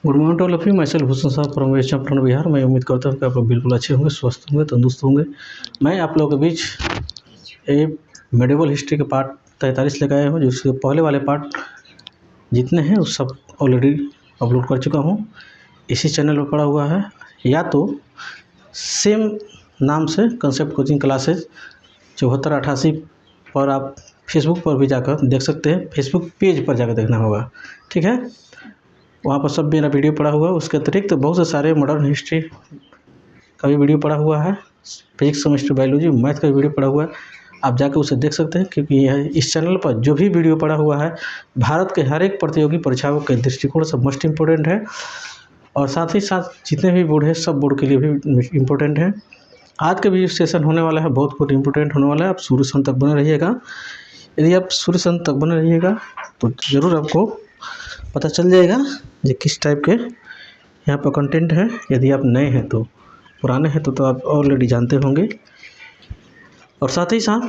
Good morning to all of you. मैं self Bhushan Sahab from waste Champaran Bihar. मैं उम्मीद करता हूँ कि आप लोग बिल्कुल अच्छे होंगे, स्वस्थ होंगे, तंदुरुस्त होंगे। मैं आप लोगों के बीच एक मेडिवल हिस्ट्री के पार्ट 43 लेकर आया हूँ। जिसके पहले वाले पार्ट जितने हैं उस सब ऑलरेडी अपलोड कर चुका हूँ। इसी चैनल पर पड़ा हुआ है, या तो सेम नाम से कंसेप्ट कोचिंग क्लासेज 7488 पर आप फेसबुक पर भी जाकर देख सकते हैं। फेसबुक पेज पर जाकर देखना होगा, ठीक है। वहाँ पर सब मेरा वीडियो पड़ा हुआ है। उसके अतिरिक्त तो बहुत से सारे मॉडर्न हिस्ट्री का भी वीडियो पड़ा हुआ है, फिजिक्स, केमिस्ट्री, बायोलॉजी, मैथ का भी वीडियो पड़ा हुआ है। आप जाकर उसे देख सकते हैं, क्योंकि यह इस चैनल पर जो भी वीडियो पड़ा हुआ है भारत के हर एक प्रतियोगी परीक्षाओं के दृष्टिकोण से मोस्ट इम्पोर्टेंट है, और साथ ही साथ जितने भी बोर्ड हैं सब बोर्ड के लिए भी इम्पोर्टेंट है। आज का भी सेशन होने वाला है, बहुत इम्पोर्टेंट होने वाला है। आप शुरू से अंत तक बने रहिएगा। यदि आप शुरू से अंत तक बने रहिएगा तो ज़रूर आपको पता चल जाएगा ये किस टाइप के यहाँ पर कंटेंट है। यदि आप नए हैं तो, पुराने हैं तो आप ऑलरेडी जानते होंगे। और साथ ही साथ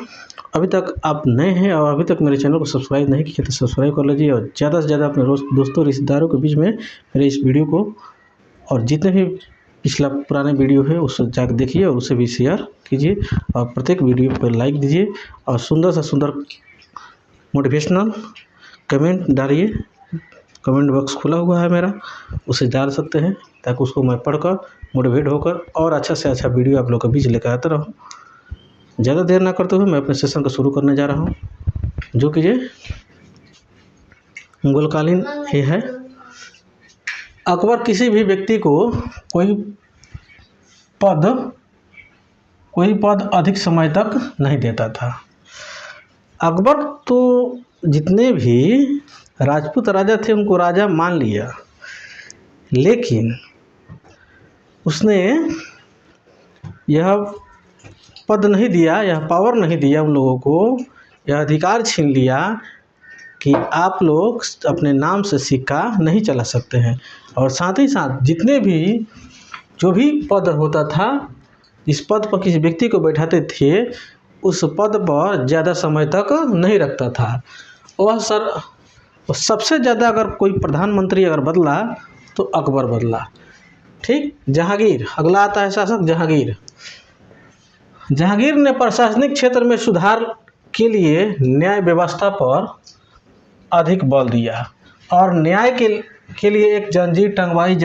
अभी तक आप नए हैं और अभी तक मेरे चैनल को सब्सक्राइब नहीं किया तो सब्सक्राइब कर लीजिए, और ज़्यादा से ज़्यादा अपने दोस्तों रिश्तेदारों के बीच में मेरे इस वीडियो को और जितने भी पिछला पुराने वीडियो है उससे जाकर देखिए और उसे भी शेयर कीजिए, और प्रत्येक वीडियो पर लाइक दीजिए और सुंदर से सुंदर मोटिवेशनल कमेंट डालिए। कमेंट बॉक्स खुला हुआ है मेरा, उसे डाल सकते हैं, ताकि उसको मैं पढ़कर मोटिवेट होकर और अच्छा से अच्छा वीडियो आप लोग के बीच लेकर आता रहूँ। ज़्यादा देर ना करते हुए मैं अपने सेशन को शुरू करने जा रहा हूँ, जो कि ये मुगलकालीन ये है। अकबर किसी भी व्यक्ति को कोई पद अधिक समय तक नहीं देता था। अकबर तो जितने भी राजपूत राजा थे उनको राजा मान लिया, लेकिन उसने यह पद नहीं दिया, यह पावर नहीं दिया उन लोगों को, यह अधिकार छीन लिया कि आप लोग अपने नाम से सिक्का नहीं चला सकते हैं। और साथ ही साथ जितने भी जो भी पद होता था, इस पद पर किसी व्यक्ति को बैठाते थे, उस पद पर ज़्यादा समय तक नहीं रखता था। और सबसे ज़्यादा अगर कोई प्रधानमंत्री अगर बदला तो अकबर बदला, ठीक। जहांगीर अगला आता है शासक जहांगीर। जहांगीर ने प्रशासनिक क्षेत्र में सुधार के लिए न्याय व्यवस्था पर अधिक बल दिया, और न्याय के लिए एक जंजीर टंगवाई,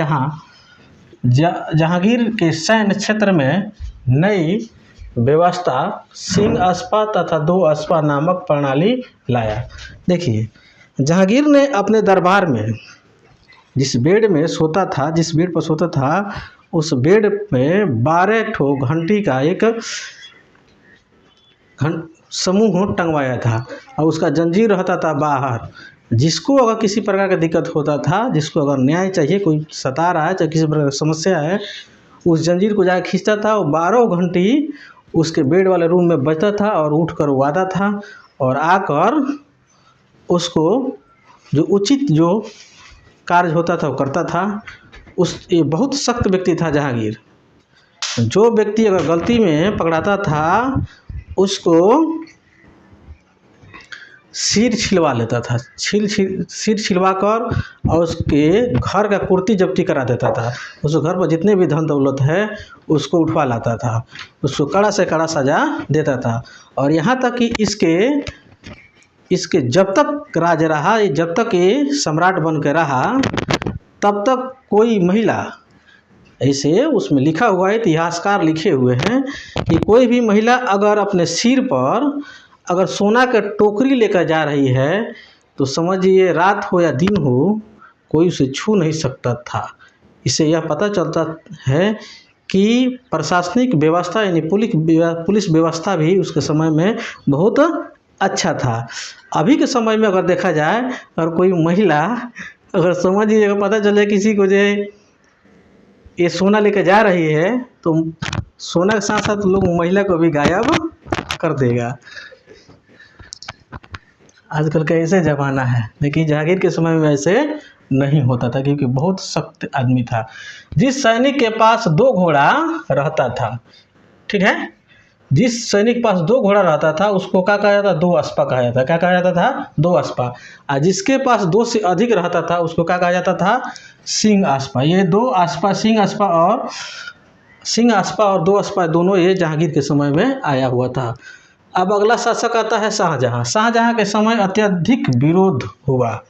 जहांगीर के सैन्य क्षेत्र में नई व्यवस्था सिंह अस्पा तथा दो अस्पा नामक प्रणाली लाया। देखिए, जहांगीर ने अपने दरबार में जिस बेड पर सोता था, उस बेड में 12 ठो घंटी का एक समूह टंगवाया था, और उसका जंजीर रहता था बाहर। जिसको अगर किसी प्रकार का दिक्कत होता था, जिसको अगर न्याय चाहिए, कोई सता रहा है, चाहे किसी प्रकार की समस्या है, उस जंजीर को जाकर खींचता था, और 12 घंटी उसके बेड वाले रूम में बजता था, और उठ कर वो आता था और आकर उसको जो उचित जो कार्य होता था वो करता था। ये बहुत सख्त व्यक्ति था जहांगीर। जो व्यक्ति अगर गलती में पकड़ाता था उसको सिर छिलवा लेता था, सिर छिलवा कर और उसके घर का कुर्ती जब्ती करा देता था। उस घर पर जितने भी धन दौलत है उसको उठवा लाता था, उसको कड़ा से कड़ा सजा देता था। और यहाँ तक कि इसके जब तक राज रहा, जब तक ये सम्राट बन के रहा, तब तक कोई महिला, ऐसे उसमें लिखा हुआ है, इतिहासकार लिखे हुए हैं कि कोई भी महिला अगर अपने सिर पर अगर सोना का टोकरी लेकर जा रही है तो समझिए रात हो या दिन हो, कोई उसे छू नहीं सकता था। इससे यह पता चलता है कि प्रशासनिक व्यवस्था यानी पुलिस व्यवस्था भी उसके समय में बहुत अच्छा था। अभी के समय में अगर देखा जाए, और कोई महिला अगर समझिए अगर पता चले किसी को जो ये सोना लेकर जा रही है, तो सोना के साथ साथ लोग महिला को भी गायब कर देगा। आजकल का ऐसे ज़माना है, लेकिन जहांगीर के समय में ऐसे नहीं होता था, क्योंकि बहुत सख्त आदमी था। जिस सैनिक के पास 2 घोड़ा रहता था, ठीक है, जिस सैनिक के पास 2 घोड़ा रहता था उसको क्या कहा जाता था? 2 अस्पा कहा जाता। क्या कहा जाता था? 2 अस्पा। और जिसके पास 2 से अधिक रहता था उसको क्या कहा जाता था? सिंह अस्पा। ये 2 अस्पा, सिंह अस्पा और 2 अस्पा दोनों ये जहांगीर के समय में आया हुआ था। अब अगला शासक आता है शाहजहां। शाहजहां के समय अत्यधिक विरोध हुआ।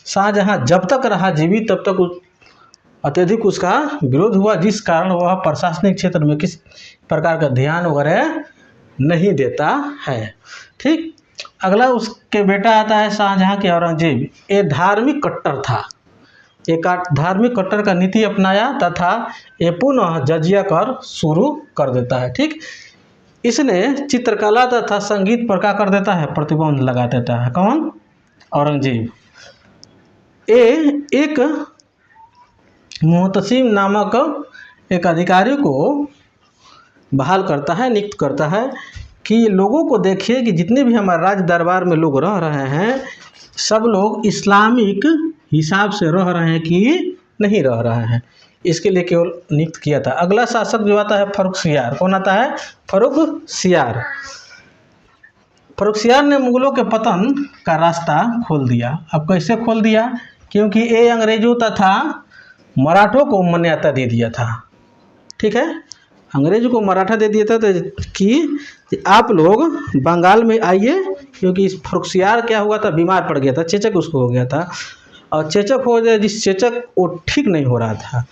शाहजहां जब तक रहा जीवित तब तक अत्यधिक उसका विरोध हुआ, जिस कारण वह प्रशासनिक क्षेत्र में किस प्रकार का ध्यान वगैरह नहीं देता है। ठीक, अगला उसके बेटा आता है शाहजहां के औरंगजेब। ये धार्मिक कट्टर था, एक धार्मिक कट्टर का नीति अपनाया तथा ये पुनः जजिया कर शुरू कर देता है। ठीक, इसने चित्रकला तथा संगीत पर क्या कर देता है? प्रतिबंध लगा देता है। कौन? औरंगजेब। ये एक मुहतसिम नामक एक अधिकारी को बहाल करता है, नियुक्त करता है कि लोगों को देखिए कि जितने भी हमारे राज दरबार में लोग रह रहे हैं सब लोग इस्लामिक हिसाब से रह रहे हैं कि नहीं रह रहे हैं, इसके लिए केवल नियुक्त किया था। अगला शासक जो आता है फर्रुखसियार। कौन आता है? फर्रुखसियार। फर्रुखसियार ने मुगलों के पतन का रास्ता खोल दिया। अब कैसे खोल दिया? क्योंकि ये अंग्रेजों तथा मराठों को मान्यता दे दिया था। ठीक है, अंग्रेजों को मराठा दे दिया था तो कि आप लोग बंगाल में आइए, क्योंकि इस फर्रुखसियार क्या हुआ था? बीमार पड़ गया था, चेचक उसको हो गया था। और चेचक हो गया, जिस चेचक वो ठीक नहीं हो रहा था।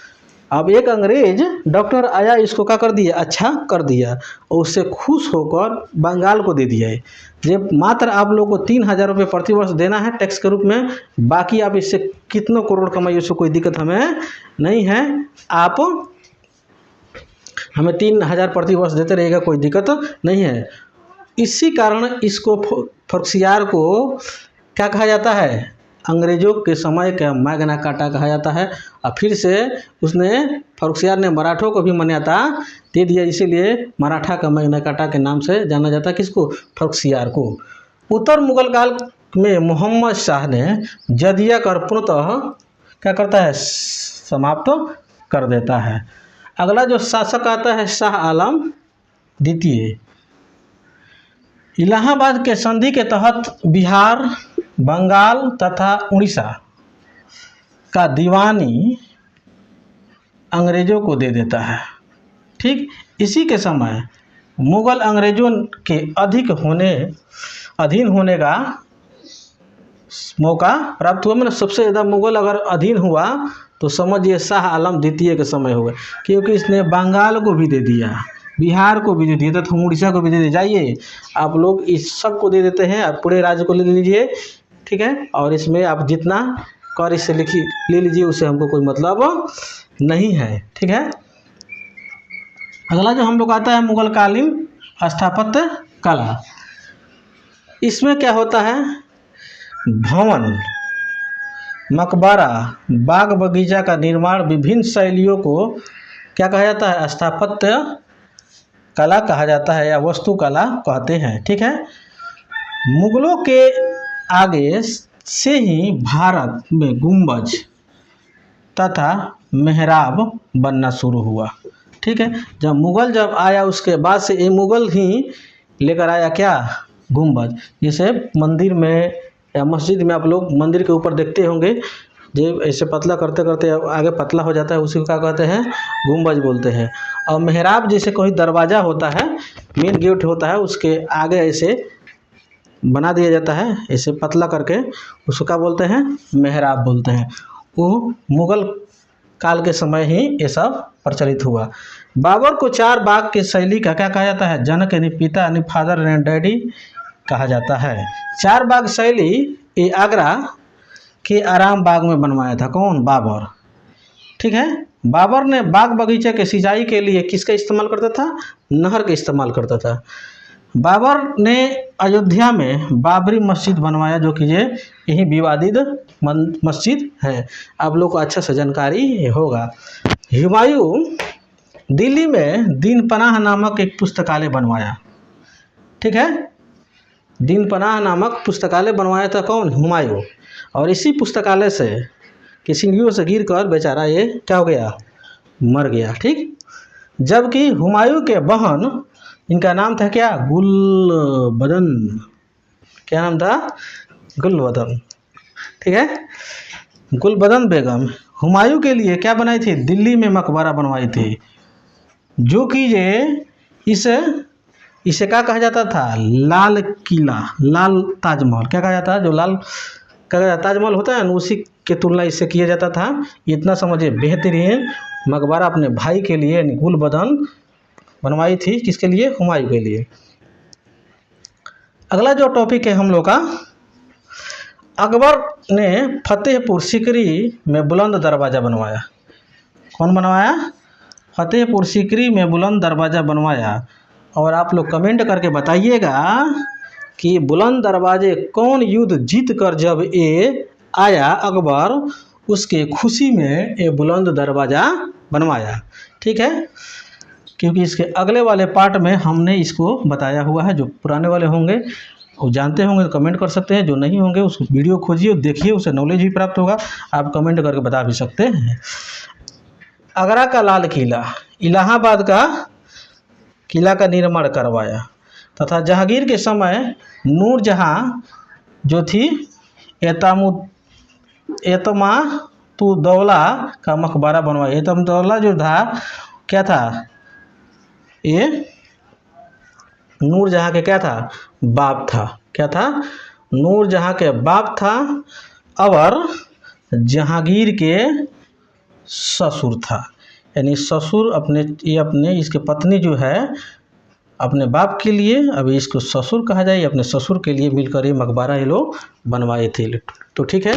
अब एक अंग्रेज डॉक्टर आया, इसको क्या कर दिया? अच्छा कर दिया, और उससे खुश होकर बंगाल को दे दिया है। जब मात्र आप लोगों को 3000 रुपये प्रतिवर्ष देना है टैक्स के रूप में, बाकी आप इससे कितनों करोड़ कमाइए, उससे कोई दिक्कत हमें नहीं है। आप हमें 3000 प्रतिवर्ष देते रहिएगा, कोई दिक्कत नहीं है। इसी कारण इसको फर्रुखसियार को क्या कहा जाता है? अंग्रेजों के समय का मैग्ना कार्टा कहा जाता है। और फिर से उसने फर्रुखसियार ने मराठों को भी मान्यता दे दिया, इसीलिए मराठा का मैग्ना कार्टा के नाम से जाना जाता है। किसको? फर्रुखसियार को। उत्तर मुगल काल में मोहम्मद शाह ने जजिया कर पूर्णतः क्या करता है? समाप्त कर देता है। अगला जो शासक आता है शाह आलम द्वितीय। इलाहाबाद के संधि के तहत बिहार, बंगाल तथा उड़ीसा का दीवानी अंग्रेजों को दे देता है। ठीक, इसी के समय मुगल अंग्रेजों के अधीन होने का मौका प्राप्त हुआ। मतलब सबसे ज़्यादा मुगल अगर अधीन हुआ तो समझिए शाह आलम द्वितीय के समय होगा, क्योंकि इसने बंगाल को भी दे दिया, बिहार को भी दे दिया तथा उड़ीसा को भी दे दिया। जाइए आप लोग इस सब को दे देते हैं, आप पूरे राज्य को ले लीजिए। ठीक है, और इसमें आप जितना कर इससे ले लीजिए, उससे हमको कोई मतलब नहीं है। ठीक है, अगला जो हम लोग आता है मुगल कालीन स्थापत्य कला। इसमें क्या होता है? भवन, मकबरा, बाग बगीचा का निर्माण, विभिन्न शैलियों को क्या कहा जाता है? स्थापत्य कला कहा जाता है या वास्तु कला कहते हैं। ठीक है, मुगलों के आगे से ही भारत में गुंबज तथा मेहराब बनना शुरू हुआ। ठीक है, जब आया उसके बाद से ये मुगल ही लेकर आया क्या? गुंबज। जैसे मंदिर में या मस्जिद में आप लोग मंदिर के ऊपर देखते होंगे, जो ऐसे पतला करते करते आगे पतला हो जाता है, उसी को क्या कहते हैं? गुंबज बोलते हैं। और मेहराब जैसे कोई दरवाज़ा होता है, मेन गेट होता है, उसके आगे ऐसे बना दिया जाता है, ऐसे पतला करके, उसको क्या बोलते हैं? मेहराब बोलते हैं। वो मुगल काल के समय ही ये सब प्रचलित हुआ। बाबर को 4 बाग की शैली का क्या कहा जाता है? जनक यानी पिता यानी फादर एंड डैडी कहा जाता है। 4 बाग शैली ये आगरा के आराम बाग में बनवाया था। कौन? बाबर। ठीक है, बाबर ने बाग बगीचे के सिंचाई के लिए किसका इस्तेमाल करता था? नहर का इस्तेमाल करता था। बाबर ने अयोध्या में बाबरी मस्जिद बनवाया, जो कि यही विवादित मस्जिद है। आप लोग को अच्छा से जानकारी होगा। हुमायूं दिल्ली में दीन पनाह नामक एक पुस्तकालय बनवाया। ठीक है, दीन पनाह नामक पुस्तकालय बनवाया था। कौन? हुमायूं। और इसी पुस्तकालय से कि सीढ़ियों से गिरकर बेचारा ये क्या हो गया? मर गया। ठीक, जबकि हुमायूं के बहन इनका नाम था क्या? गुलबदन। क्या नाम था? गुलबदन। ठीक है। गुलबदन बेगम हुमायूं के लिए क्या बनाई थी? दिल्ली में मकबरा बनवाई थी, जो कि ये इसे क्या कहा जाता था? लाल किला, लाल ताजमहल। क्या कहा जाता है? जो लाल का ताजमहल होता है ना, उसी के तुलना इससे किया जाता था। इतना समझिए, बेहतरीन मकबरा अपने भाई के लिए यानी गुलबदन बनवाई थी। किसके लिए? हुमायूं के लिए। अगला जो टॉपिक है हम लोग का, अकबर ने फतेहपुर सीकरी में बुलंद दरवाज़ा बनवाया। कौन बनवाया? फतेहपुर सीकरी में बुलंद दरवाज़ा बनवाया। और आप लोग कमेंट करके बताइएगा कि बुलंद दरवाजे कौन युद्ध जीत कर जब ये आया अकबर, उसके खुशी में ये बुलंद दरवाज़ा बनवाया। ठीक है, क्योंकि इसके अगले वाले पार्ट में हमने इसको बताया हुआ है। जो पुराने वाले होंगे वो जानते होंगे तो कमेंट कर सकते हैं, जो नहीं होंगे उस वीडियो खोजिए, देखिए, उससे नॉलेज भी प्राप्त होगा। आप कमेंट करके बता भी सकते हैं। आगरा का लाल किला, इलाहाबाद का किला का निर्माण करवाया तथा जहांगीर के समय नूरजहां जो थी एतमातुद्दौला का मकबरा बनवाया। एतमातुद्दौला जो था क्या था? ये नूरजहां के क्या था? बाप था। क्या था? नूरजहां के बाप था और जहांगीर के ससुर था। यानी ससुर अपने इसके पत्नी जो है अपने बाप के लिए, अभी इसको ससुर कहा जाए, अपने ससुर के लिए मिलकर ये मकबरा ये लोग बनवाए थे। तो ठीक है,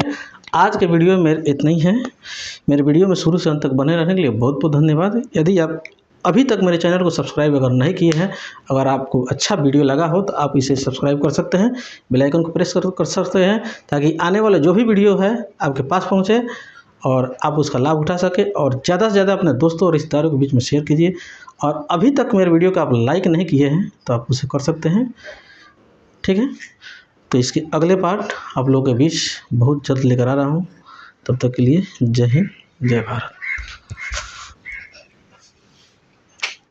आज के वीडियो में इतना ही है। मेरे वीडियो में शुरू से अंत तक बने रहने के लिए बहुत बहुत धन्यवाद। यदि आप अभी तक मेरे चैनल को सब्सक्राइब अगर नहीं किए हैं, अगर आपको अच्छा वीडियो लगा हो तो आप इसे सब्सक्राइब कर सकते हैं, बेल आइकन को प्रेस कर सकते हैं, ताकि आने वाला जो भी वीडियो है आपके पास पहुँचे और आप उसका लाभ उठा सके। और ज़्यादा से ज़्यादा अपने दोस्तों और रिश्तेदारों के बीच में शेयर कीजिए। और अभी तक मेरे वीडियो को आप लाइक नहीं किए हैं तो आप उसे कर सकते हैं। ठीक है, तो इसके अगले पार्ट आप लोगों के बीच बहुत जल्द लेकर आ रहा हूँ। तब तक के लिए जय हिंद, जय भारत।